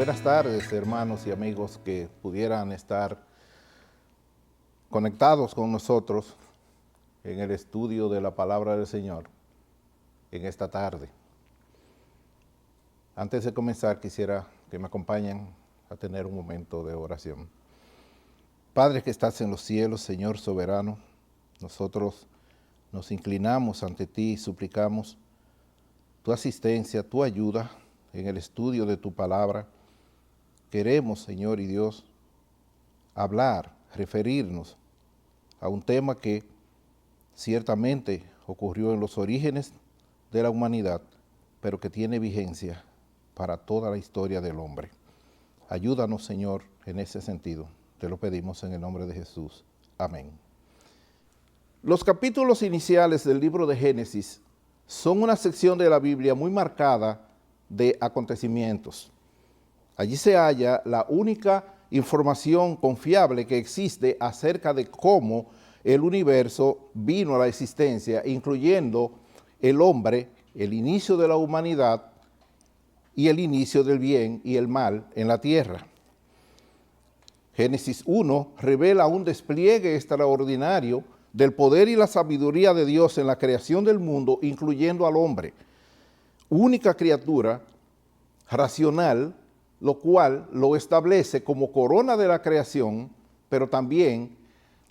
Buenas tardes, hermanos y amigos que pudieran estar conectados con nosotros en el estudio de la palabra del Señor en esta tarde. Antes de comenzar, quisiera que me acompañen a tener un momento de oración. Padre que estás en los cielos, Señor soberano, nosotros nos inclinamos ante ti y suplicamos tu asistencia, tu ayuda en el estudio de tu palabra. Queremos, Señor y Dios, hablar, referirnos a un tema que ciertamente ocurrió en los orígenes de la humanidad, pero que tiene vigencia para toda la historia del hombre. Ayúdanos, Señor, en ese sentido. Te lo pedimos en el nombre de Jesús. Amén. Los capítulos iniciales del libro de Génesis son una sección de la Biblia muy marcada de acontecimientos. Allí se halla la única información confiable que existe acerca de cómo el universo vino a la existencia, incluyendo el hombre, el inicio de la humanidad y el inicio del bien y el mal en la tierra. Génesis 1 revela un despliegue extraordinario del poder y la sabiduría de Dios en la creación del mundo, incluyendo al hombre, única criatura racional, lo cual lo establece como corona de la creación, pero también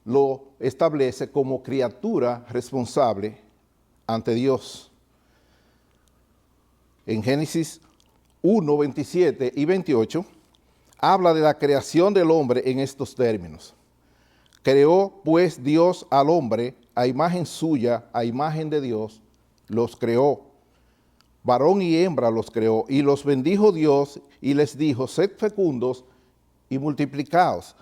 lo establece como criatura responsable ante Dios. En Génesis 1, 27 y 28, habla de la creación del hombre en estos términos. Creó pues Dios al hombre a imagen suya, a imagen de Dios, los creó. Varón y hembra los creó, y los bendijo Dios, y les dijo, sed fecundos y multiplicaos,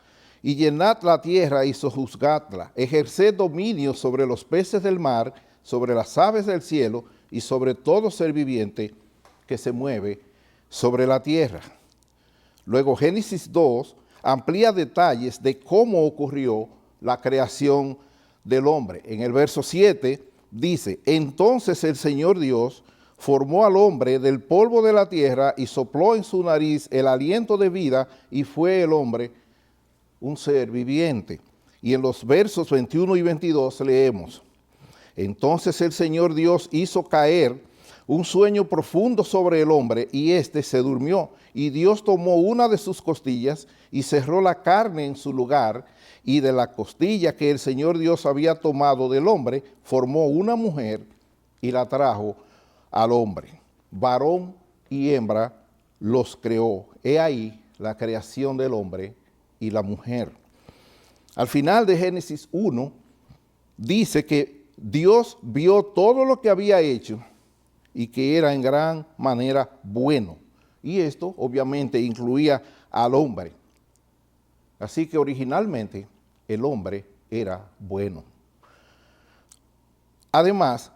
y llenad la tierra y sojuzgadla, ejerced dominio sobre los peces del mar, sobre las aves del cielo, y sobre todo ser viviente que se mueve sobre la tierra. Luego Génesis 2 amplía detalles de cómo ocurrió la creación del hombre. En el verso 7 dice, entonces el Señor Dios formó al hombre del polvo de la tierra y sopló en su nariz el aliento de vida y fue el hombre un ser viviente. Y en los versos 21 y 22 leemos, entonces el Señor Dios hizo caer un sueño profundo sobre el hombre y éste se durmió. Y Dios tomó una de sus costillas y cerró la carne en su lugar, y de la costilla que el Señor Dios había tomado del hombre, formó una mujer y la trajo al hombre. Varón y hembra los creó. He ahí la creación del hombre y la mujer. Al final de Génesis 1, dice que Dios vio todo lo que había hecho y que era en gran manera bueno. Y esto obviamente incluía al hombre. Así que originalmente el hombre era bueno. Además,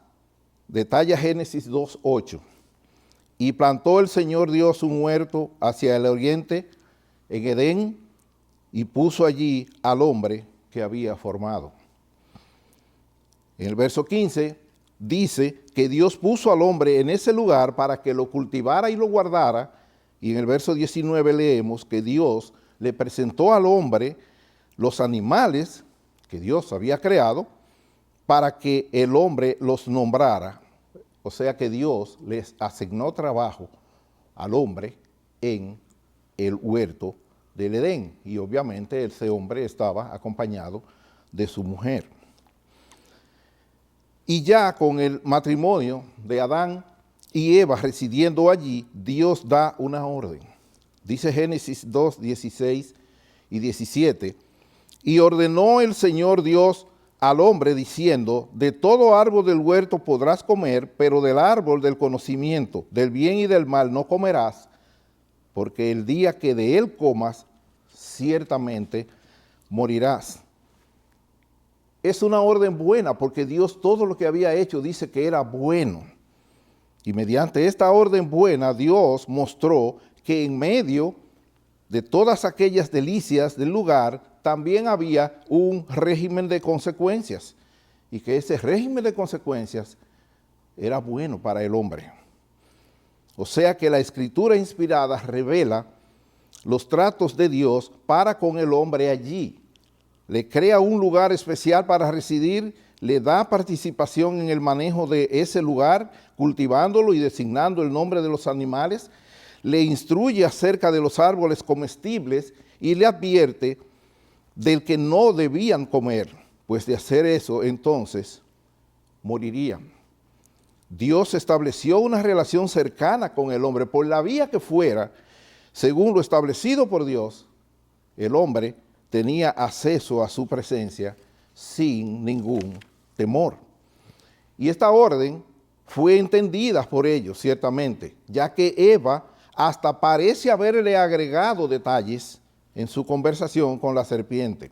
detalla Génesis 2:8, y plantó el Señor Dios un huerto hacia el oriente en Edén y puso allí al hombre que había formado. En el verso 15 dice que Dios puso al hombre en ese lugar para que lo cultivara y lo guardara, y en el verso 19 leemos que Dios le presentó al hombre los animales que Dios había creado para que el hombre los nombrara. O sea que Dios les asignó trabajo al hombre en el huerto del Edén, y obviamente ese hombre estaba acompañado de su mujer. Y ya con el matrimonio de Adán y Eva residiendo allí, Dios da una orden. Dice Génesis 2, 16 y 17, y ordenó el Señor Dios al hombre diciendo, de todo árbol del huerto podrás comer, pero del árbol del conocimiento, del bien y del mal no comerás, porque el día que de él comas, ciertamente morirás. Es una orden buena, porque Dios todo lo que había hecho dice que era bueno. Y mediante esta orden buena, Dios mostró que en medio de todas aquellas delicias del lugar, también había un régimen de consecuencias, y que ese régimen de consecuencias era bueno para el hombre. O sea que la Escritura inspirada revela los tratos de Dios para con el hombre allí. Le crea un lugar especial para residir, le da participación en el manejo de ese lugar, cultivándolo y designando el nombre de los animales, le instruye acerca de los árboles comestibles y le advierte del que no debían comer, pues de hacer eso entonces morirían. Dios estableció una relación cercana con el hombre por la vía que fuera, según lo establecido por Dios. El hombre tenía acceso a su presencia sin ningún temor. Y esta orden fue entendida por ellos, ciertamente, ya que Eva hasta parece haberle agregado detalles en su conversación con la serpiente.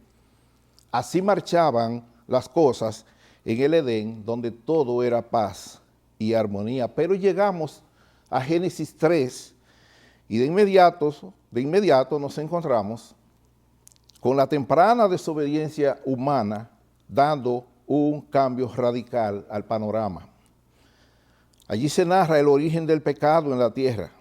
Así marchaban las cosas en el Edén, donde todo era paz y armonía. Pero llegamos a Génesis 3 y de inmediato nos encontramos con la temprana desobediencia humana dando un cambio radical al panorama. Allí se narra el origen del pecado en la tierra,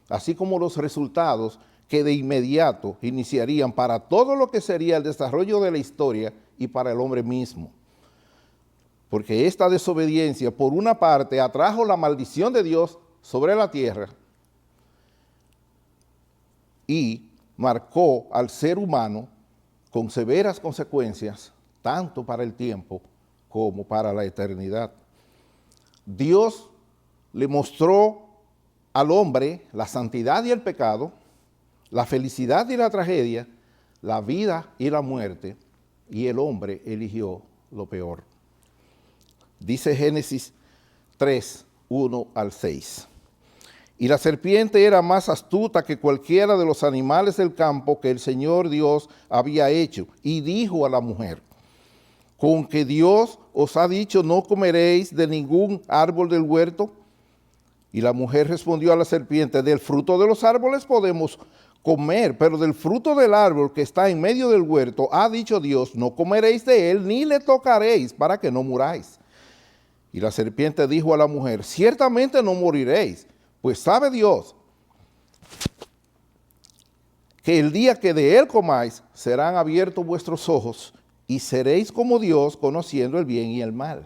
así como los resultados que de inmediato iniciarían para todo lo que sería el desarrollo de la historia y para el hombre mismo. Porque esta desobediencia, por una parte, atrajo la maldición de Dios sobre la tierra y marcó al ser humano con severas consecuencias, tanto para el tiempo como para la eternidad. Dios le mostró al hombre la santidad y el pecado, la felicidad y la tragedia, la vida y la muerte, y el hombre eligió lo peor. Dice Génesis 3, 1 al 6. Y la serpiente era más astuta que cualquiera de los animales del campo que el Señor Dios había hecho, y dijo a la mujer: ¿con que Dios os ha dicho no comeréis de ningún árbol del huerto? Y la mujer respondió a la serpiente: del fruto de los árboles podemos comer, pero del fruto del árbol que está en medio del huerto ha dicho Dios: no comeréis de él ni le tocaréis, para que no muráis. Y la serpiente dijo a la mujer: ciertamente no moriréis, pues sabe Dios que el día que de él comáis serán abiertos vuestros ojos y seréis como Dios, conociendo el bien y el mal.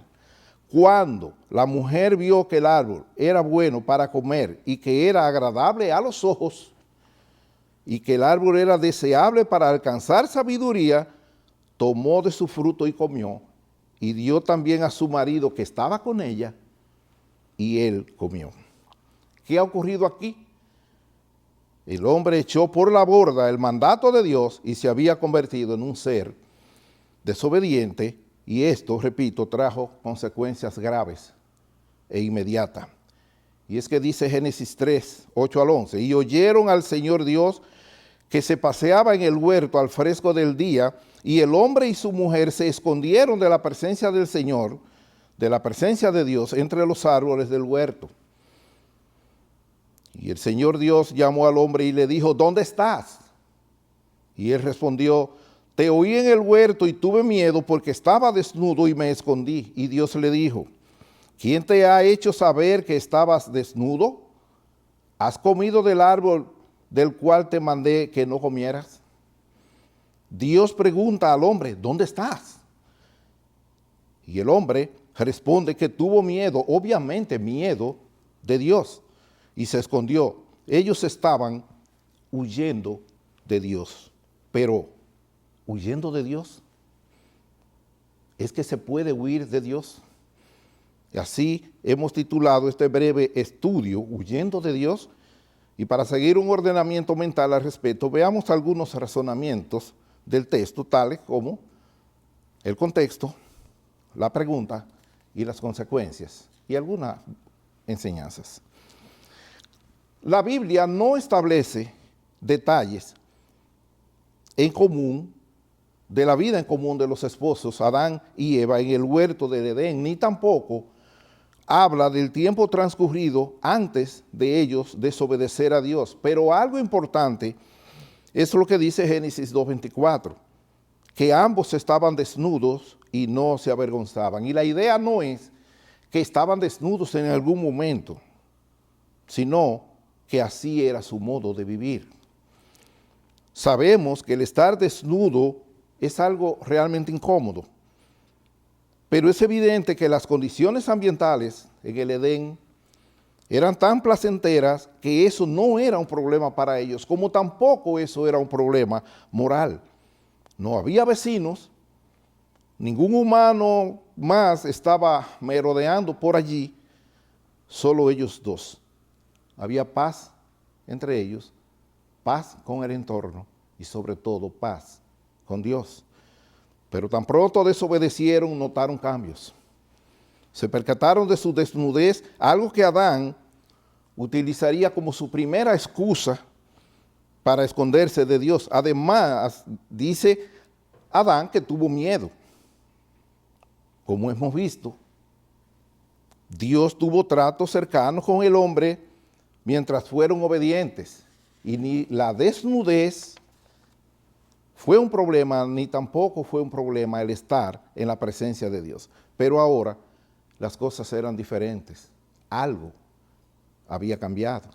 Cuando la mujer vio que el árbol era bueno para comer y que era agradable a los ojos y que el árbol era deseable para alcanzar sabiduría, tomó de su fruto y comió, y dio también a su marido que estaba con ella, y él comió. ¿Qué ha ocurrido aquí? El hombre echó por la borda el mandato de Dios y se había convertido en un ser desobediente, y esto, repito, trajo consecuencias graves e inmediatas. Y es que dice Génesis 3, 8 al 11, y oyeron al Señor Dios que se paseaba en el huerto al fresco del día, y el hombre y su mujer se escondieron de la presencia del Señor, de la presencia de Dios, entre los árboles del huerto. Y el Señor Dios llamó al hombre y le dijo: ¿dónde estás? Y él respondió: te oí en el huerto y tuve miedo porque estaba desnudo y me escondí. Y Dios le dijo: ¿quién te ha hecho saber que estabas desnudo? ¿Has comido del árbol del cual te mandé que no comieras? Dios pregunta al hombre: ¿dónde estás? Y el hombre responde que tuvo miedo, obviamente miedo de Dios, y se escondió. Ellos estaban huyendo de Dios. Pero, ¿huyendo de Dios? ¿Es que se puede huir de Dios? Y así hemos titulado este breve estudio, Huyendo de Dios. Y para seguir un ordenamiento mental al respecto, veamos algunos razonamientos del texto, tales como el contexto, la pregunta y las consecuencias, y algunas enseñanzas. La Biblia no establece detalles en común de la vida en común de los esposos Adán y Eva en el huerto del Edén, ni tampoco habla del tiempo transcurrido antes de ellos desobedecer a Dios. Pero algo importante es lo que dice Génesis 2:24, que ambos estaban desnudos y no se avergonzaban. Y la idea no es que estaban desnudos en algún momento, sino que así era su modo de vivir. sabemos que el estar desnudo es algo realmente incómodo, pero es evidente que las condiciones ambientales en el Edén eran tan placenteras que eso no era un problema para ellos, como tampoco eso era un problema moral. No había vecinos, ningún humano más estaba merodeando por allí, solo ellos dos. Había paz entre ellos, paz con el entorno y sobre todo paz con Dios. Pero tan pronto desobedecieron, notaron cambios. Se percataron de su desnudez, algo que Adán utilizaría como su primera excusa para esconderse de Dios. Además, dice Adán que tuvo miedo. Como hemos visto, Dios tuvo tratos cercanos con el hombre mientras fueron obedientes. Y ni la desnudez fue un problema, ni tampoco fue un problema el estar en la presencia de Dios. Pero ahora las cosas eran diferentes. Algo había cambiado.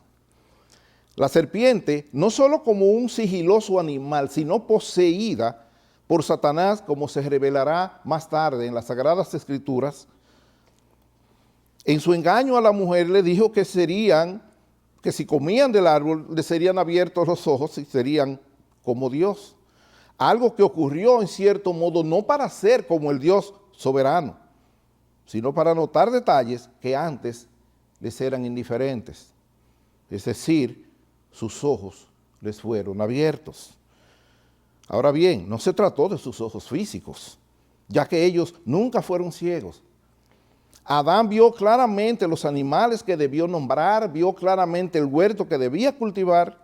La serpiente, no solo como un sigiloso animal, sino poseída por Satanás, como se revelará más tarde en las Sagradas Escrituras, en su engaño a la mujer le dijo que si comían del árbol, les serían abiertos los ojos y serían como Dios. Algo que ocurrió en cierto modo no para ser como el Dios soberano, sino para notar detalles que antes les eran indiferentes. Es decir, sus ojos les fueron abiertos. Ahora bien, no se trató de sus ojos físicos, ya que ellos nunca fueron ciegos. Adán vio claramente los animales que debió nombrar, vio claramente el huerto que debía cultivar.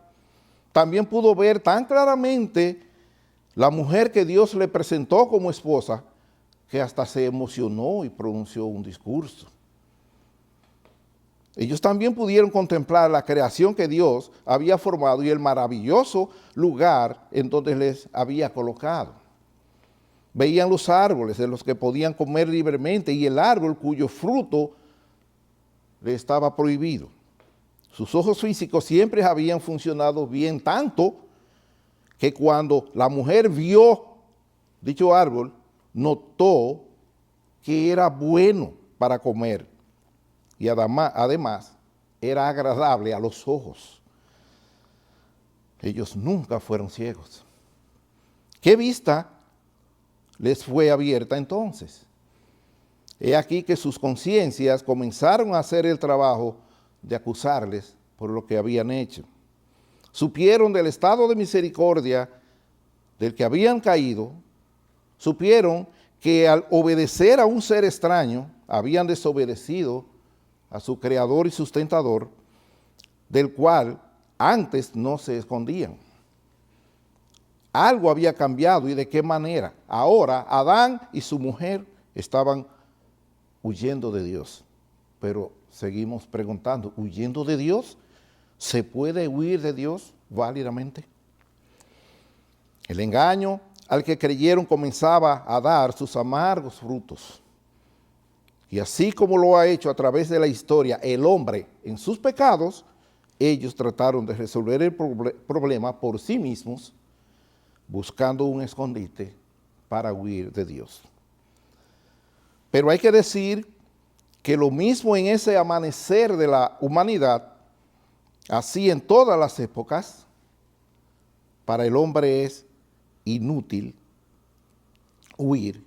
También pudo ver tan claramente la mujer que Dios le presentó como esposa, que hasta se emocionó y pronunció un discurso. Ellos también pudieron contemplar la creación que Dios había formado y el maravilloso lugar en donde les había colocado. Veían los árboles de los que podían comer libremente y el árbol cuyo fruto le estaba prohibido. Sus ojos físicos siempre habían funcionado bien, tanto que cuando la mujer vio dicho árbol, notó que era bueno para comer y además era agradable a los ojos. Ellos nunca fueron ciegos. ¿Qué vista les fue abierta entonces? He aquí que sus conciencias comenzaron a hacer el trabajo de acusarles por lo que habían hecho. Supieron del estado de misericordia del que habían caído, supieron que al obedecer a un ser extraño, habían desobedecido a su creador y sustentador, del cual antes no se escondían. Algo había cambiado, ¿y de qué manera? Ahora Adán y su mujer estaban huyendo de Dios. Pero seguimos preguntando, ¿huyendo de Dios? ¿Se puede huir de Dios válidamente? El engaño al que creyeron comenzaba a dar sus amargos frutos. Y así como lo ha hecho a través de la historia el hombre en sus pecados, ellos trataron de resolver el problema por sí mismos, buscando un escondite para huir de Dios. Pero hay que decir que lo mismo en ese amanecer de la humanidad, así en todas las épocas, para el hombre es inútil huir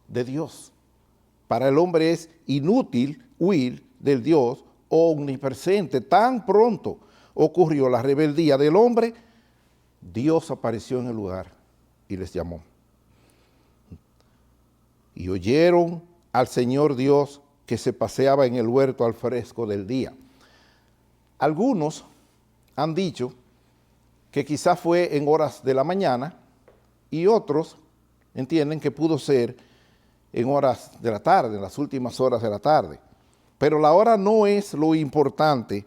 de Dios. Para el hombre es inútil huir del Dios omnipresente. Tan pronto ocurrió la rebeldía del hombre, Dios apareció en el lugar y les llamó. Y oyeron al Señor Dios que se paseaba en el huerto al fresco del día. Algunos han dicho que quizás fue en horas de la mañana y otros entienden que pudo ser en horas de la tarde, en las últimas horas de la tarde. Pero la hora no es lo importante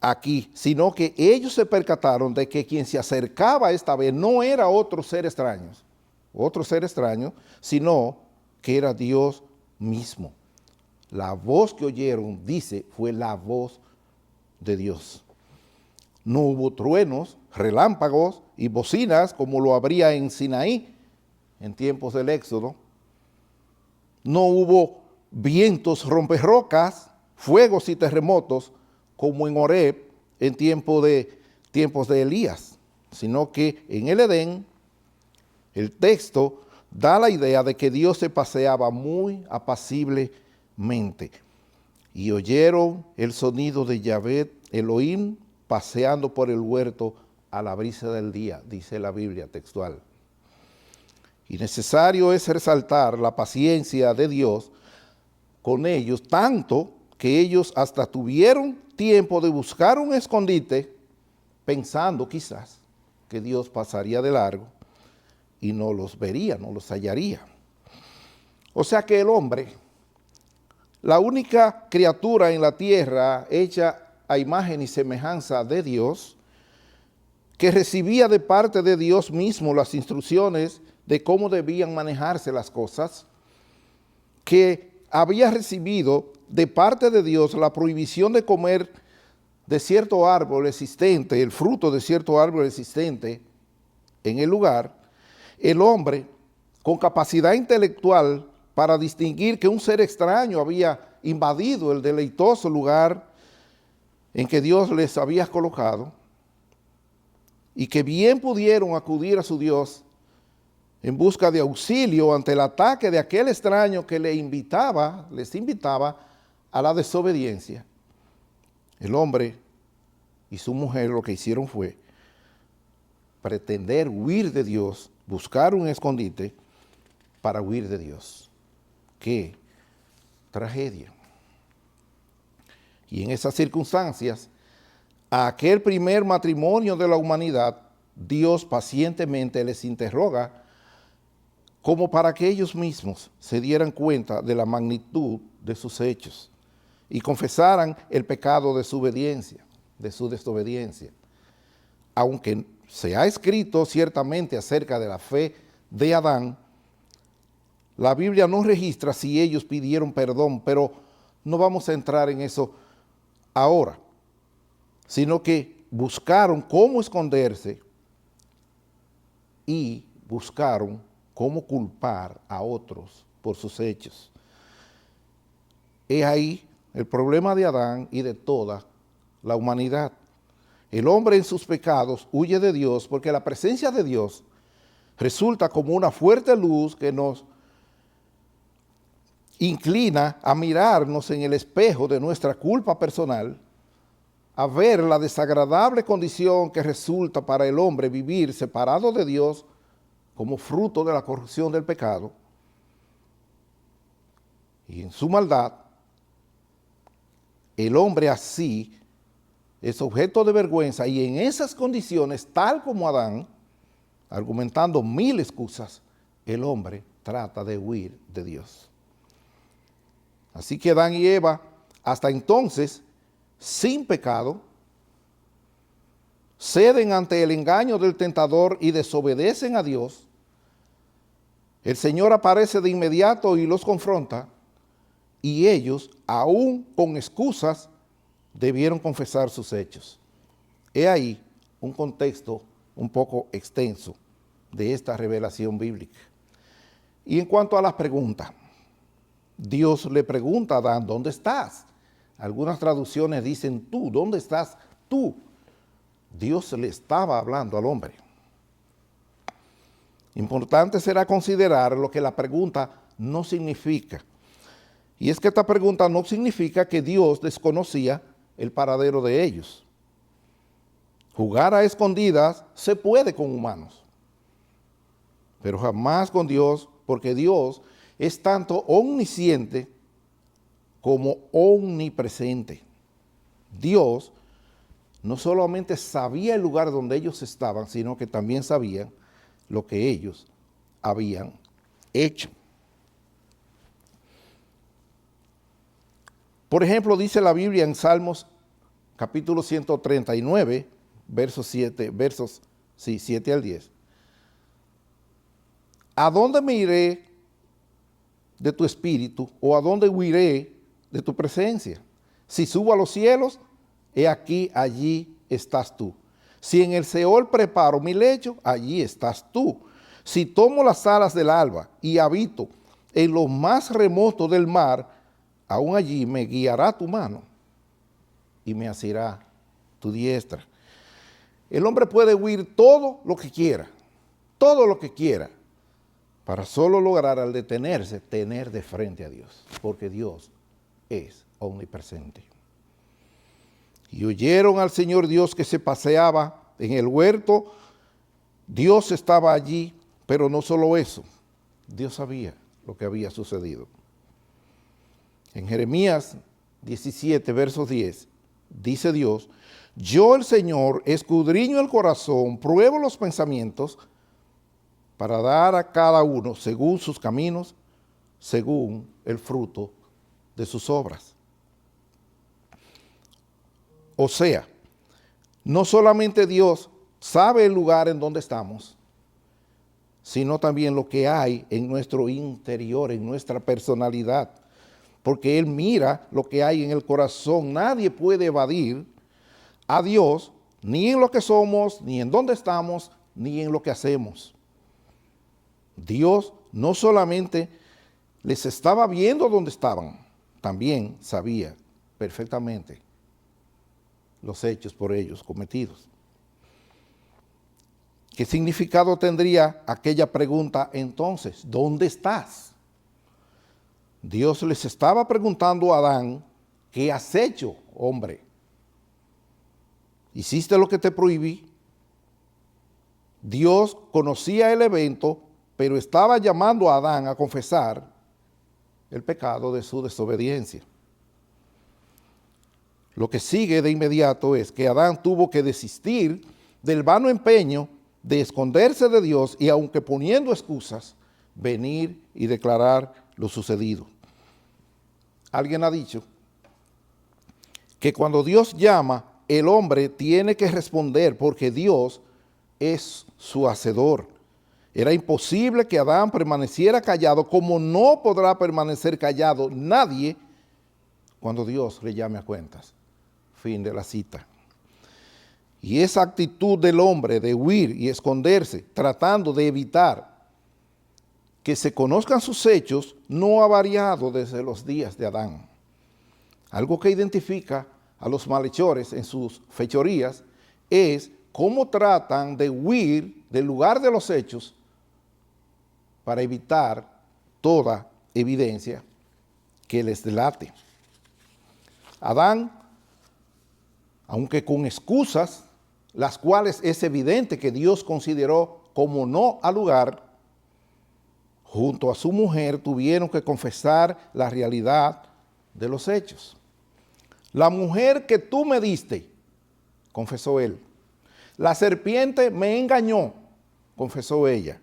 aquí, sino que ellos se percataron de que quien se acercaba esta vez no era otro ser extraño, sino que era Dios mismo. La voz que oyeron, dice, fue la voz de Dios. No hubo truenos, relámpagos y bocinas como lo habría en Sinaí en tiempos del Éxodo. No hubo vientos romperrocas, fuegos y terremotos como en Horeb en tiempos de Elías, sino que en el Edén el texto da la idea de que Dios se paseaba muy apaciblemente. Y oyeron el sonido de Yahvé Elohim paseando por el huerto a la brisa del día, dice la Biblia textual. Y necesario es resaltar la paciencia de Dios con ellos, tanto que ellos hasta tuvieron tiempo de buscar un escondite, pensando quizás que Dios pasaría de largo y no los vería, no los hallaría. O sea que el hombre, la única criatura en la tierra hecha a imagen y semejanza de Dios, que recibía de parte de Dios mismo las instrucciones de cómo debían manejarse las cosas, que había recibido de parte de Dios la prohibición de comer de cierto árbol existente, el fruto de cierto árbol existente en el lugar, el hombre con capacidad intelectual para distinguir que un ser extraño había invadido el deleitoso lugar en que Dios les había colocado y que bien pudieron acudir a su Dios en busca de auxilio ante el ataque de aquel extraño que les invitaba a la desobediencia. El hombre y su mujer lo que hicieron fue pretender huir de Dios, buscar un escondite para huir de Dios. ¡Qué tragedia! Y en esas circunstancias, a aquel primer matrimonio de la humanidad, Dios pacientemente les interroga como para que ellos mismos se dieran cuenta de la magnitud de sus hechos y confesaran el pecado de su obediencia, de su desobediencia. Aunque se ha escrito ciertamente acerca de la fe de Adán, la Biblia no registra si ellos pidieron perdón, pero no vamos a entrar en eso ahora, sino que buscaron cómo esconderse y buscaron cómo culpar a otros por sus hechos. Es ahí el problema de Adán y de toda la humanidad. El hombre en sus pecados huye de Dios porque la presencia de Dios resulta como una fuerte luz que nos inclina a mirarnos en el espejo de nuestra culpa personal, a ver la desagradable condición que resulta para el hombre vivir separado de Dios como fruto de la corrupción del pecado. Y en su maldad, el hombre así es objeto de vergüenza y en esas condiciones, tal como Adán, argumentando mil excusas, el hombre trata de huir de Dios. Así que Adán y Eva, hasta entonces, sin pecado, ceden ante el engaño del tentador y desobedecen a Dios. El Señor aparece de inmediato y los confronta, y ellos, aún con excusas, debieron confesar sus hechos. He ahí un contexto un poco extenso de esta revelación bíblica. Y en cuanto a las preguntas, Dios le pregunta a Adán, ¿dónde estás? Algunas traducciones dicen tú, ¿dónde estás tú? Dios le estaba hablando al hombre. Importante será considerar lo que la pregunta no significa. Y es que esta pregunta no significa que Dios desconocía el paradero de ellos. Jugar a escondidas se puede con humanos, pero jamás con Dios, porque Dios es tanto omnisciente como omnipresente. Dios no solamente sabía el lugar donde ellos estaban, sino que también sabía lo que ellos habían hecho. Por ejemplo, dice la Biblia en Salmos capítulo 139, versos 7 al 10. ¿A dónde me iré de tu espíritu o a dónde huiré de tu presencia? Si subo a los cielos, he aquí allí estás tú. Si en el Seol preparo mi lecho, allí estás tú. Si tomo las alas del alba y habito en lo más remoto del mar, aún allí me guiará tu mano y me asirá tu diestra. El hombre puede huir todo lo que quiera, para solo lograr al detenerse, tener de frente a Dios, porque Dios es omnipresente. Y oyeron al Señor Dios que se paseaba en el huerto. Dios estaba allí, pero no solo eso, Dios sabía lo que había sucedido. En Jeremías 17, versos 10, dice Dios: yo el Señor escudriño el corazón, pruebo los pensamientos, para dar a cada uno según sus caminos, según el fruto de sus obras. O sea, no solamente Dios sabe el lugar en donde estamos, sino también lo que hay en nuestro interior, en nuestra personalidad, porque Él mira lo que hay en el corazón. Nadie puede evadir a Dios, ni en lo que somos, ni en dónde estamos, ni en lo que hacemos. Dios no solamente les estaba viendo donde estaban, también sabía perfectamente los hechos por ellos cometidos. ¿Qué significado tendría aquella pregunta entonces? ¿Dónde estás? Dios les estaba preguntando a Adán: ¿qué has hecho, hombre? ¿Hiciste lo que te prohibí? Dios conocía el evento, pero estaba llamando a Adán a confesar el pecado de su desobediencia. Lo que sigue de inmediato es que Adán tuvo que desistir del vano empeño de esconderse de Dios y, aunque poniendo excusas, venir y declarar lo sucedido. Alguien ha dicho que cuando Dios llama, el hombre tiene que responder, porque Dios es su hacedor. Era imposible que Adán permaneciera callado, como no podrá permanecer callado nadie cuando Dios le llame a cuentas. Fin de la cita. Y esa actitud del hombre de huir y esconderse, tratando de evitar que se conozcan sus hechos, no ha variado desde los días de Adán. Algo que identifica a los malhechores en sus fechorías es cómo tratan de huir del lugar de los hechos para evitar toda evidencia que les delate. Adán, aunque con excusas, las cuales es evidente que Dios consideró como no al lugar, junto a su mujer tuvieron que confesar la realidad de los hechos. La mujer que tú me diste, confesó él. La serpiente me engañó, confesó ella.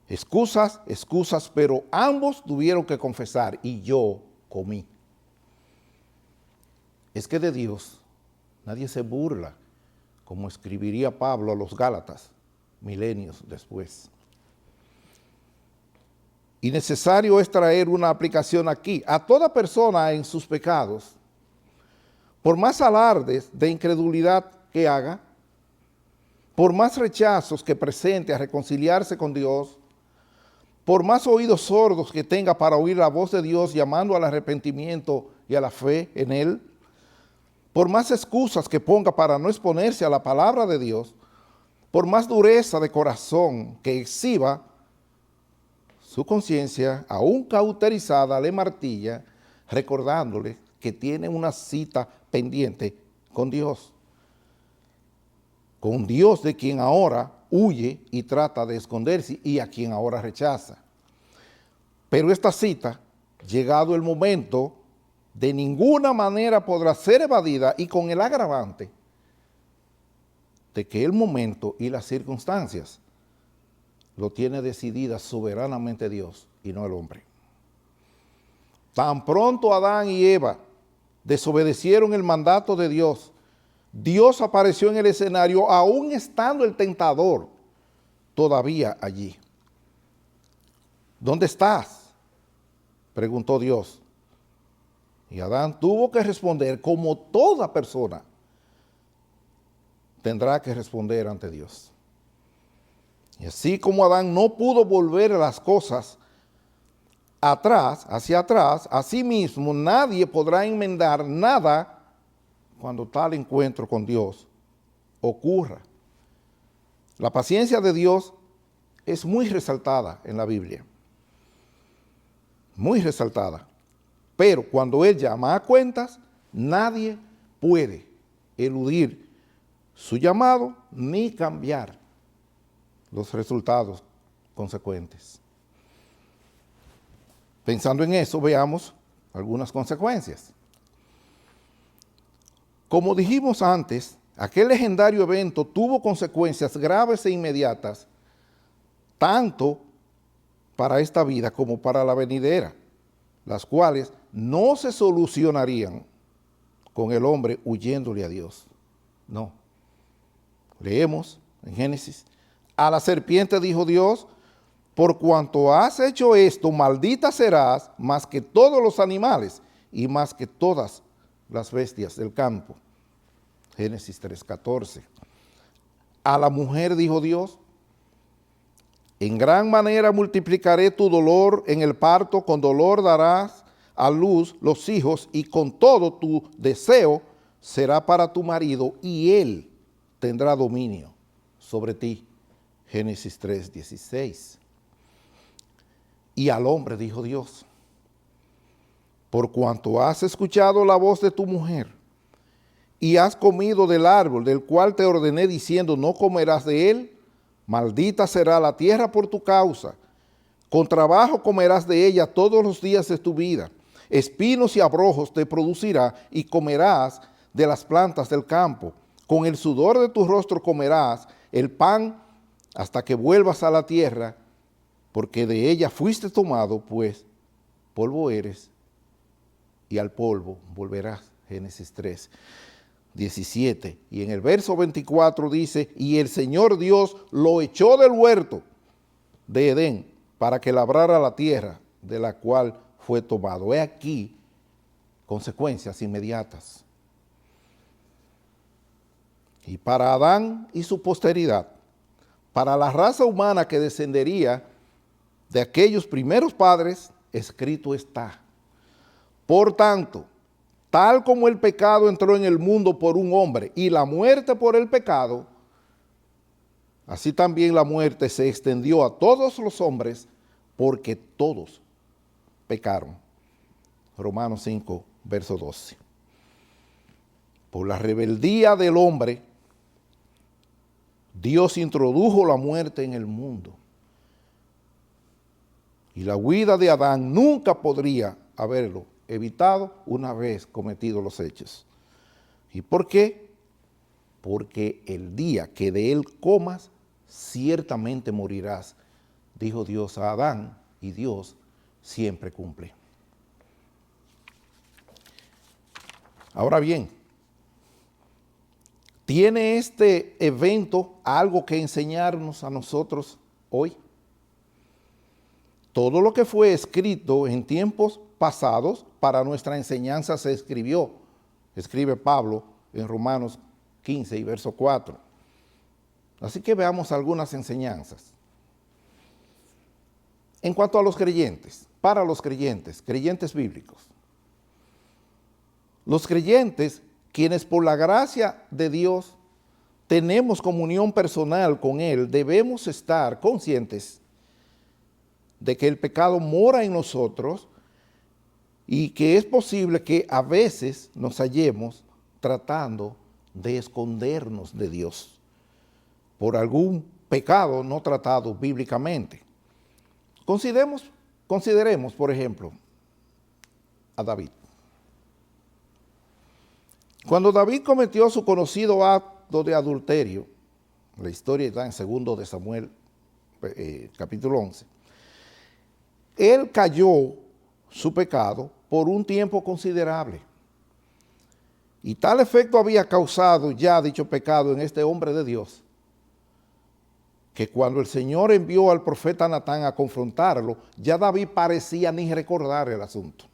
Excusas, pero ambos tuvieron que confesar, y yo comí. Es que de Dios nadie se burla, como escribiría Pablo a los Gálatas milenios después. Y necesario es traer una aplicación aquí. A toda persona en sus pecados, por más alardes de incredulidad que haga, por más rechazos que presente a reconciliarse con Dios, por más oídos sordos que tenga para oír la voz de Dios llamando al arrepentimiento y a la fe en Él, por más excusas que ponga para no exponerse a la palabra de Dios, por más dureza de corazón que exhiba, su conciencia, aún cauterizada, le martilla, recordándole que tiene una cita pendiente con Dios de quien ahora huye y trata de esconderse y a quien ahora rechaza. Pero esta cita, llegado el momento, de ninguna manera podrá ser evadida, y con el agravante de que el momento y las circunstancias lo tiene decidida soberanamente Dios y no el hombre. Tan pronto Adán y Eva desobedecieron el mandato de Dios, Dios apareció en el escenario, aún estando el tentador todavía allí. ¿Dónde estás?, preguntó Dios. Y Adán tuvo que responder, como toda persona, tendrá que responder ante Dios. Y así como Adán no pudo volver las cosas hacia atrás, asimismo nadie podrá enmendar nada cuando tal encuentro con Dios ocurra. La paciencia de Dios es muy resaltada en la Biblia, muy resaltada. Pero cuando Él llama a cuentas, nadie puede eludir su llamado ni cambiar los resultados consecuentes. Pensando en eso, veamos algunas consecuencias. Como dijimos antes, aquel legendario evento tuvo consecuencias graves e inmediatas, tanto para esta vida como para la venidera, las cuales no se solucionarían con el hombre huyéndole a Dios. No. Leemos en Génesis: a la serpiente dijo Dios: por cuanto has hecho esto, maldita serás más que todos los animales y más que todas las bestias del campo. Génesis 3:14. A la mujer dijo Dios: en gran manera multiplicaré tu dolor en el parto, con dolor darás a luz los hijos, y con todo tu deseo será para tu marido, y él tendrá dominio sobre ti. Génesis 3:16. Y al hombre dijo Dios: por cuanto has escuchado la voz de tu mujer, y has comido del árbol del cual te ordené diciendo, no comerás de él, maldita será la tierra por tu causa. Con trabajo comerás de ella todos los días de tu vida. Espinos y abrojos te producirá, y comerás de las plantas del campo. Con el sudor de tu rostro comerás el pan hasta que vuelvas a la tierra, porque de ella fuiste tomado, pues polvo eres, y al polvo volverás. Génesis 3:17. Y en el verso 24 dice: y el Señor Dios lo echó del huerto de Edén para que labrara la tierra de la cual fue tomado. He aquí consecuencias inmediatas. Y para Adán y su posteridad, para la raza humana que descendería de aquellos primeros padres, escrito está: por tanto, tal como el pecado entró en el mundo por un hombre y la muerte por el pecado, así también la muerte se extendió a todos los hombres, porque todos pecaron. Romanos 5, verso 12. Por la rebeldía del hombre, Dios introdujo la muerte en el mundo. Y la huida de Adán nunca podría haberlo evitado una vez cometidos los hechos. ¿Y por qué? Porque el día que de él comas, ciertamente morirás, dijo Dios a Adán, y Dios siempre cumple. Ahora bien, ¿tiene este evento algo que enseñarnos a nosotros hoy? Todo lo que fue escrito en tiempos pasados para nuestra enseñanza se escribió, escribe Pablo en Romanos 15 y verso 4. Así que veamos algunas enseñanzas. En cuanto a los creyentes, para los creyentes, creyentes bíblicos. Los creyentes, quienes por la gracia de Dios tenemos comunión personal con Él, debemos estar conscientes de que el pecado mora en nosotros y que es posible que a veces nos hallemos tratando de escondernos de Dios por algún pecado no tratado bíblicamente. Consideremos, por ejemplo, a David. Cuando David cometió su conocido acto de adulterio, la historia está en 2 de Samuel, capítulo 11, él cayó su pecado por un tiempo considerable. Y tal efecto había causado ya dicho pecado en este hombre de Dios, que cuando el Señor envió al profeta Natán a confrontarlo, ya David parecía ni recordar el asunto.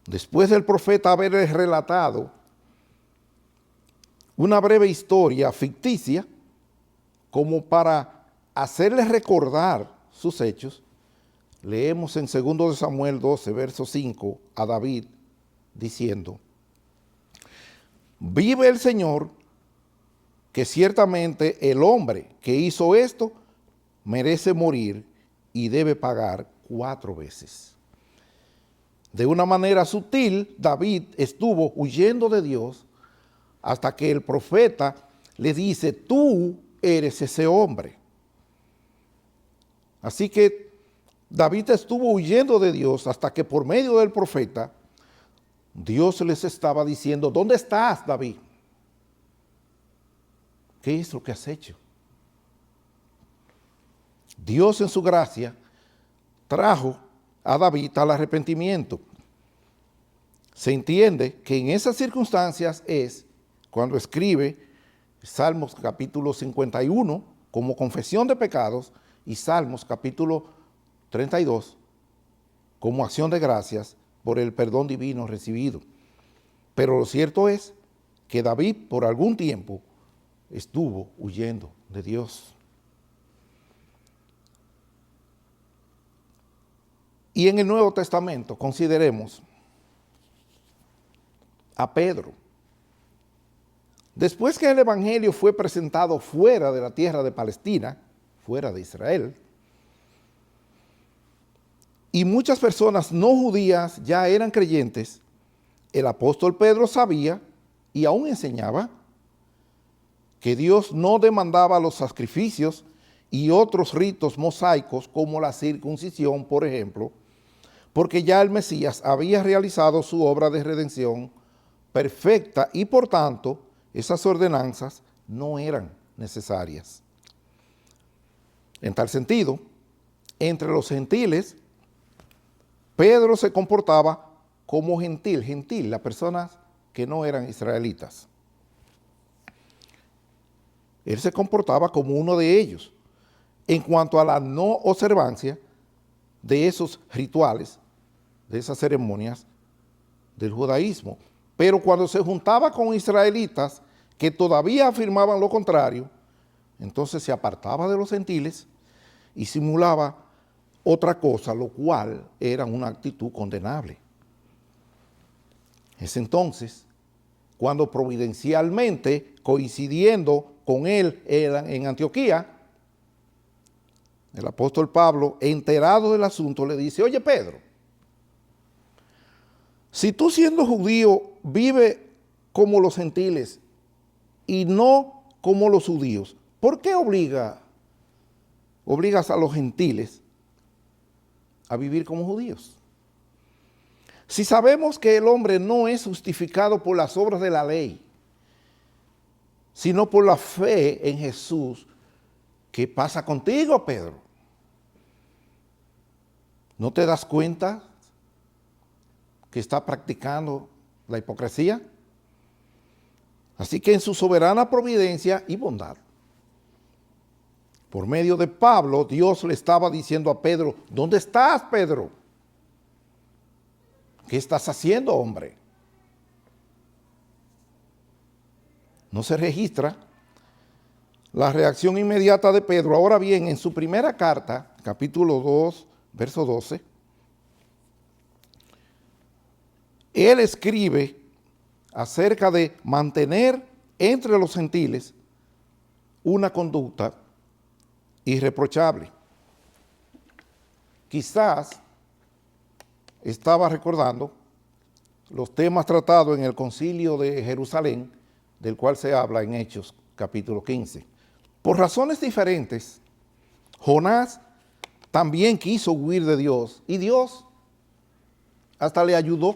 Después del profeta haberle relatado una breve historia ficticia como para hacerles recordar sus hechos. Leemos en 2 Samuel 12, verso 5, a David diciendo: vive el Señor, que ciertamente el hombre que hizo esto merece morir y debe pagar 4 veces. De una manera sutil, David estuvo huyendo de Dios hasta que el profeta le dice: tú eres ese hombre. Así que David estuvo huyendo de Dios hasta que por medio del profeta Dios les estaba diciendo: ¿dónde estás, David? ¿Qué es lo que has hecho? Dios en su gracia trajo a David al arrepentimiento. Se entiende que en esas circunstancias es cuando escribe Salmos capítulo 51 como confesión de pecados y Salmos capítulo 32 como acción de gracias por el perdón divino recibido. Pero lo cierto es que David por algún tiempo estuvo huyendo de Dios. Y en el Nuevo Testamento consideremos a Pedro. Después que el Evangelio fue presentado fuera de la tierra de Palestina, fuera de Israel, y muchas personas no judías ya eran creyentes, el apóstol Pedro sabía y aún enseñaba que Dios no demandaba los sacrificios y otros ritos mosaicos como la circuncisión, por ejemplo, porque ya el Mesías había realizado su obra de redención perfecta y por tanto esas ordenanzas no eran necesarias. En tal sentido, entre los gentiles, Pedro se comportaba como gentil, las personas que no eran israelitas. Él se comportaba como uno de ellos en cuanto a la no observancia de esos rituales, de esas ceremonias del judaísmo. Pero cuando se juntaba con israelitas que todavía afirmaban lo contrario, entonces se apartaba de los gentiles y simulaba otra cosa, lo cual era una actitud condenable. Es entonces cuando providencialmente, coincidiendo con él en Antioquía, el apóstol Pablo, enterado del asunto, le dice: oye, Pedro, si tú siendo judío vives como los gentiles y no como los judíos, ¿por qué obligas a los gentiles a vivir como judíos? Si sabemos que el hombre no es justificado por las obras de la ley, sino por la fe en Jesús, ¿qué pasa contigo, Pedro? ¿No te das cuenta que está practicando la hipocresía? Así que en su soberana providencia y bondad, por medio de Pablo, Dios le estaba diciendo a Pedro: ¿dónde estás, Pedro? ¿Qué estás haciendo, hombre? No se registra la reacción inmediata de Pedro. Ahora bien, en su primera carta, capítulo 2, verso 12, él escribe acerca de mantener entre los gentiles una conducta irreprochable. Quizás estaba recordando los temas tratados en el Concilio de Jerusalén, del cual se habla en Hechos, capítulo 15. Por razones diferentes, Jonás también quiso huir de Dios y Dios hasta le ayudó.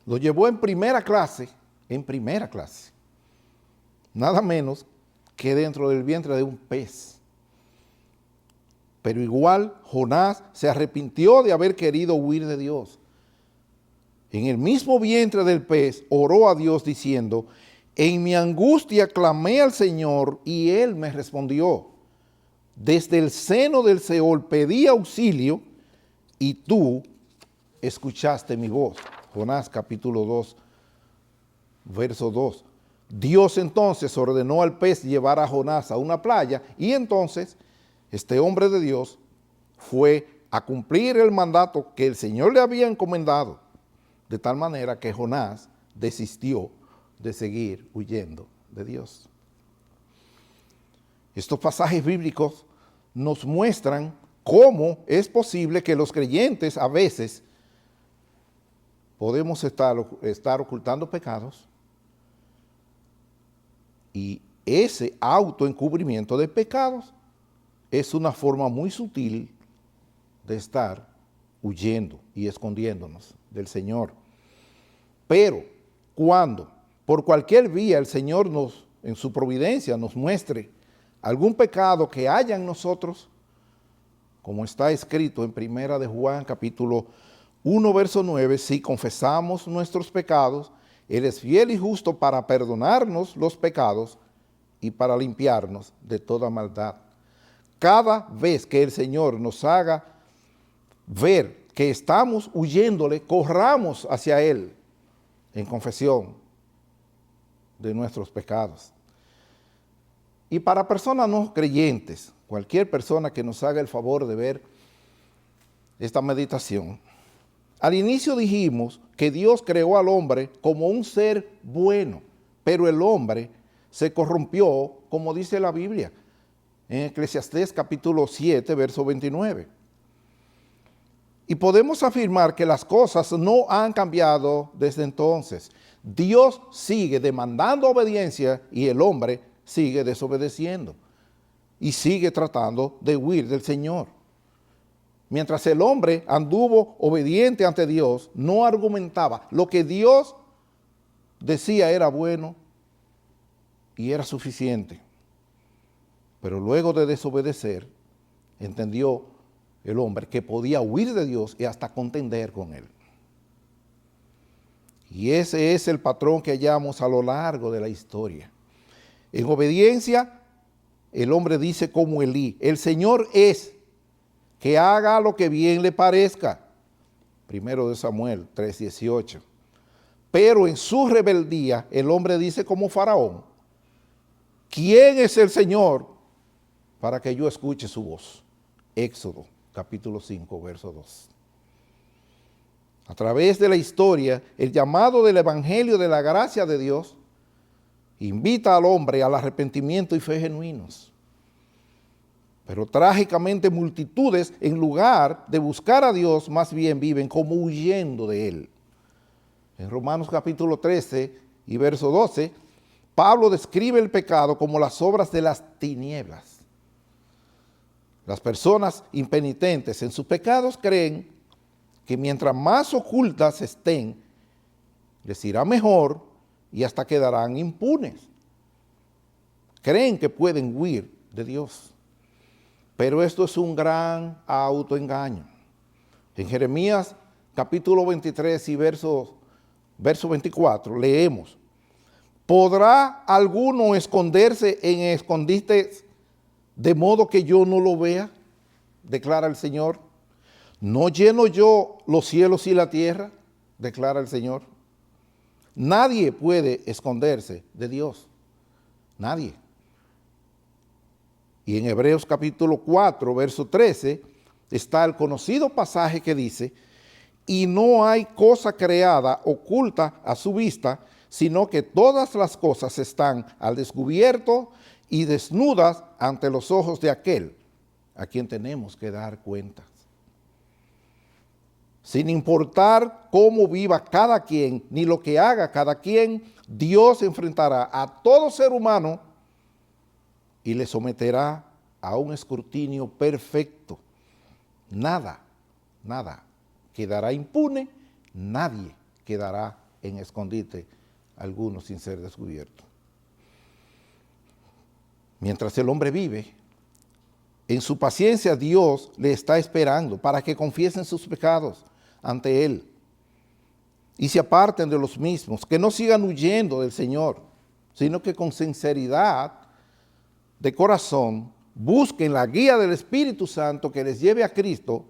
Lo llevó en primera clase, nada menos que dentro del vientre de un pez. Pero igual Jonás se arrepintió de haber querido huir de Dios. En el mismo vientre del pez oró a Dios diciendo: en mi angustia clamé al Señor y Él me respondió. Desde el seno del Seol pedí auxilio y tú escuchaste mi voz. Jonás capítulo 2, verso 2. Dios entonces ordenó al pez llevar a Jonás a una playa y entonces este hombre de Dios fue a cumplir el mandato que el Señor le había encomendado, de tal manera que Jonás desistió de seguir huyendo de Dios. Estos pasajes bíblicos nos muestran cómo es posible que los creyentes a veces podemos estar ocultando pecados y ese autoencubrimiento de pecados es una forma muy sutil de estar huyendo y escondiéndonos del Señor. Pero cuando por cualquier vía el Señor en su providencia nos muestre algún pecado que haya en nosotros, como está escrito en Primera de Juan capítulo 1 verso 9, si confesamos nuestros pecados, Él es fiel y justo para perdonarnos los pecados y para limpiarnos de toda maldad. Cada vez que el Señor nos haga ver que estamos huyéndole, corramos hacia Él en confesión de nuestros pecados. Y para personas no creyentes, cualquier persona que nos haga el favor de ver esta meditación, al inicio dijimos que Dios creó al hombre como un ser bueno, pero el hombre se corrompió, como dice la Biblia, en Eclesiastés capítulo 7, verso 29. Y podemos afirmar que las cosas no han cambiado desde entonces. Dios sigue demandando obediencia y el hombre sigue desobedeciendo y sigue tratando de huir del Señor. Mientras el hombre anduvo obediente ante Dios, no argumentaba. Lo que Dios decía era bueno y era suficiente. Pero luego de desobedecer, entendió el hombre que podía huir de Dios y hasta contender con Él. Y ese es el patrón que hallamos a lo largo de la historia. En obediencia, el hombre dice como Elí, el Señor es, que haga lo que bien le parezca. Primero de Samuel 3:18. Pero en su rebeldía, el hombre dice como Faraón, ¿quién es el Señor para que yo escuche su voz? Éxodo capítulo 5, verso 2. A través de la historia, el llamado del Evangelio de la gracia de Dios invita al hombre al arrepentimiento y fe genuinos. Pero trágicamente multitudes, en lugar de buscar a Dios, más bien viven como huyendo de Él. En Romanos capítulo 13 y verso 12, Pablo describe el pecado como las obras de las tinieblas. Las personas impenitentes en sus pecados creen que mientras más ocultas estén, les irá mejor y hasta quedarán impunes. Creen que pueden huir de Dios. Pero esto es un gran autoengaño. En Jeremías capítulo 23 y verso 24 leemos, ¿podrá alguno esconderse en escondites de modo que yo no lo vea? Declara el Señor. ¿No lleno yo los cielos y la tierra? Declara el Señor. Nadie puede esconderse de Dios. Nadie. Y en Hebreos capítulo 4, verso 13, está el conocido pasaje que dice, y no hay cosa creada oculta a su vista, sino que todas las cosas están al descubierto y desnudas ante los ojos de aquel a quien tenemos que dar cuentas. Sin importar cómo viva cada quien, ni lo que haga cada quien, Dios enfrentará a todo ser humano y le someterá a un escrutinio perfecto. Nada quedará impune, nadie quedará en escondite alguno sin ser descubierto. Mientras el hombre vive, en su paciencia Dios le está esperando para que confiesen sus pecados ante Él y se aparten de los mismos, que no sigan huyendo del Señor, sino que con sinceridad de corazón busquen la guía del Espíritu Santo que les lleve a Cristo,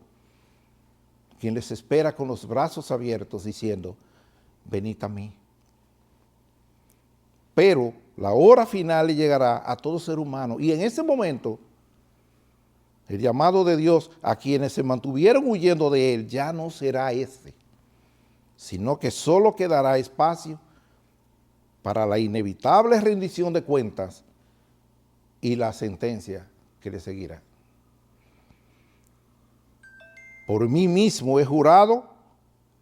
quien les espera con los brazos abiertos diciendo, venid a mí. pero la hora final le llegará a todo ser humano. Y en ese momento, el llamado de Dios a quienes se mantuvieron huyendo de él ya no será ese, sino que solo quedará espacio para la inevitable rendición de cuentas y la sentencia que le seguirá. Por mí mismo he jurado,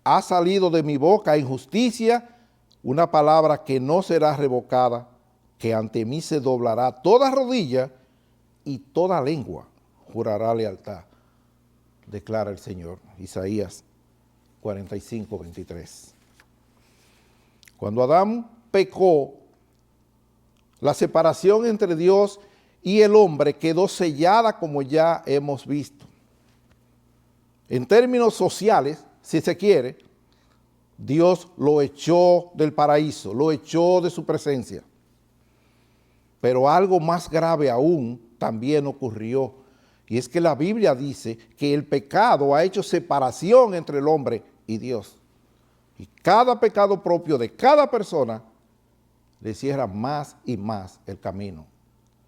ha salido de mi boca en justicia una palabra que no será revocada, que ante mí se doblará toda rodilla y toda lengua jurará lealtad, declara el Señor. Isaías 45, 23. Cuando Adán pecó, la separación entre Dios y el hombre quedó sellada, como ya hemos visto. En términos sociales, si se quiere, Dios lo echó del paraíso, lo echó de su presencia. Pero algo más grave aún también ocurrió, y es que la Biblia dice que el pecado ha hecho separación entre el hombre y Dios. Y cada pecado propio de cada persona le cierra más y más el camino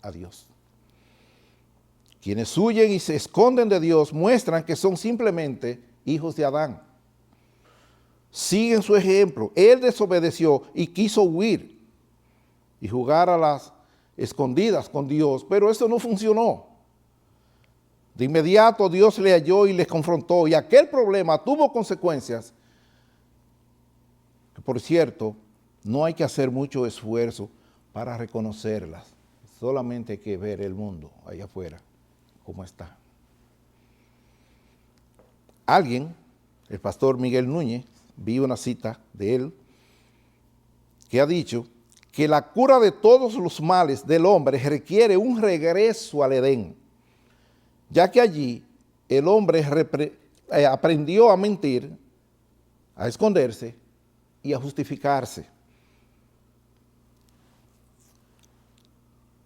a Dios. Quienes huyen y se esconden de Dios muestran que son simplemente hijos de Adán. Siguen su ejemplo. Él desobedeció y quiso huir y jugar a las escondidas con Dios, pero eso no funcionó. De inmediato Dios le halló y le confrontó, y aquel problema tuvo consecuencias que, por cierto, no hay que hacer mucho esfuerzo para reconocerlas. Solamente hay que ver el mundo allá afuera, cómo está. Alguien, el pastor Miguel Núñez, vi una cita de él, que ha dicho que la cura de todos los males del hombre requiere un regreso al Edén, ya que allí el hombre aprendió a mentir, a esconderse y a justificarse.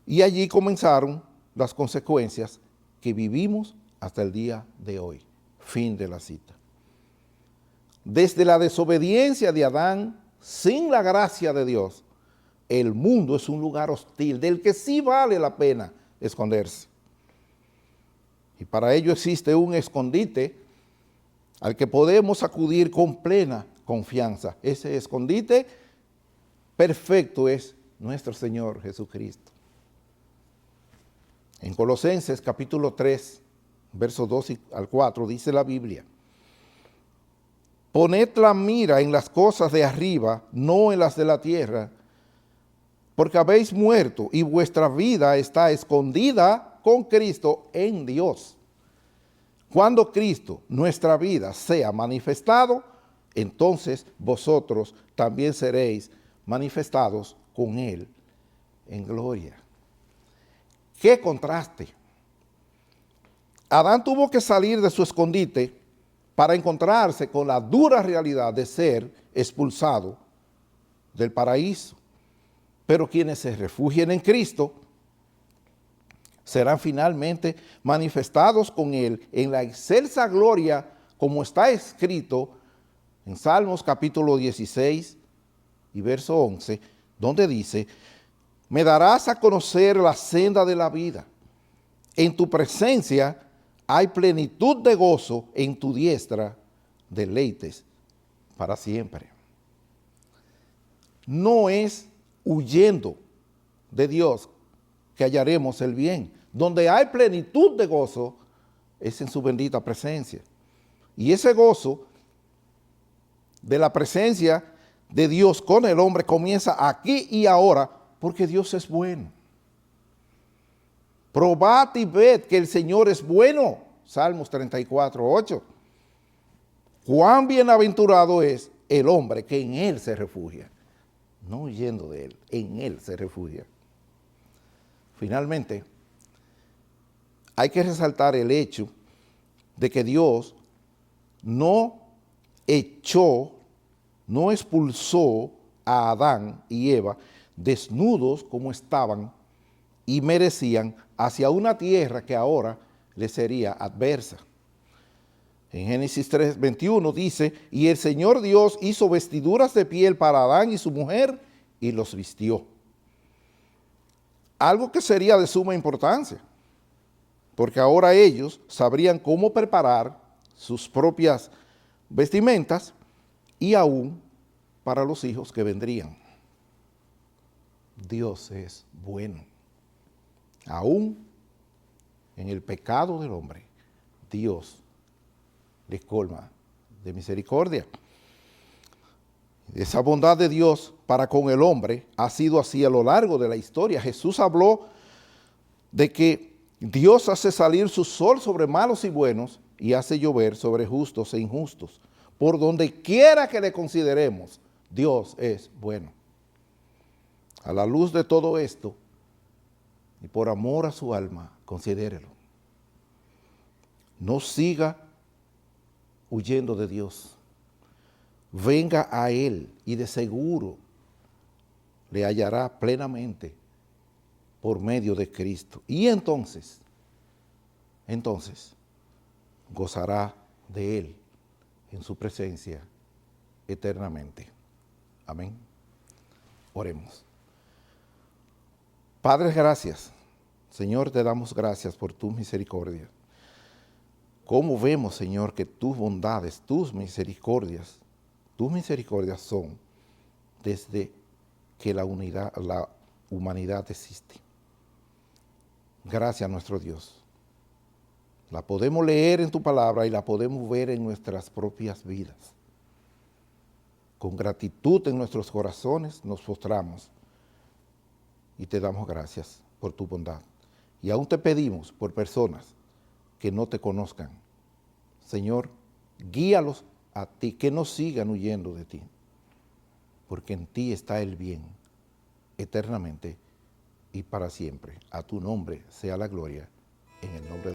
Y allí comenzaron las consecuencias que vivimos hasta el día de hoy. Fin de la cita. Desde la desobediencia de Adán, sin la gracia de Dios, el mundo es un lugar hostil del que sí vale la pena esconderse. Y para ello existe un escondite al que podemos acudir con plena confianza. Ese escondite perfecto es nuestro Señor Jesucristo. En Colosenses capítulo 3, versos 2 al 4, dice la Biblia: poned la mira en las cosas de arriba, no en las de la tierra, porque habéis muerto y vuestra vida está escondida con Cristo en Dios. Cuando Cristo, nuestra vida, sea manifestado, entonces vosotros también seréis manifestados con Él en gloria. ¡Qué contraste! Adán tuvo que salir de su escondite para encontrarse con la dura realidad de ser expulsado del paraíso. Pero quienes se refugien en Cristo serán finalmente manifestados con Él en la excelsa gloria, como está escrito en Salmos capítulo 16 y verso 11, donde dice: me darás a conocer la senda de la vida. En tu presencia hay plenitud de gozo, en tu diestra deleites para siempre. No es huyendo de Dios que hallaremos el bien. Donde hay plenitud de gozo es en su bendita presencia. Y ese gozo de la presencia de Dios con el hombre comienza aquí y ahora, porque Dios es bueno. Probad y ved que el Señor es bueno. Salmos 34, 8. Cuán bienaventurado es el hombre que en Él se refugia. No huyendo de Él, en Él se refugia. Finalmente, hay que resaltar el hecho de que Dios no echó, no expulsó a Adán y Eva desnudos como estaban y merecían hacia una tierra que ahora les sería adversa. En Génesis 3:21 dice: y el Señor Dios hizo vestiduras de piel para Adán y su mujer y los vistió. algo que sería de suma importancia, porque ahora ellos sabrían cómo preparar sus propias vestimentas y aún para los hijos que vendrían. Dios es bueno. Aún en el pecado del hombre, Dios le colma de misericordia. Esa bondad de Dios para con el hombre ha sido así a lo largo de la historia. Jesús habló de que Dios hace salir su sol sobre malos y buenos y hace llover sobre justos e injustos. Por donde quiera que le consideremos, Dios es bueno. A la luz de todo esto, y por amor a su alma, considérelo. No siga huyendo de Dios. Venga a Él y de seguro le hallará plenamente por medio de Cristo. Y entonces gozará de Él en su presencia eternamente. Amén. Oremos. Padre, gracias. Señor, te damos gracias por tu misericordia. ¿Cómo vemos, Señor, que tus bondades, tus misericordias son desde que la humanidad existe? Gracias, nuestro Dios. La podemos leer en tu palabra y la podemos ver en nuestras propias vidas. Con gratitud en nuestros corazones nos postramos y te damos gracias por tu bondad. Y aún te pedimos por personas que no te conozcan. Señor, guíalos a ti, que no sigan huyendo de ti, porque en ti está el bien eternamente y para siempre. A tu nombre sea la gloria, en el nombre de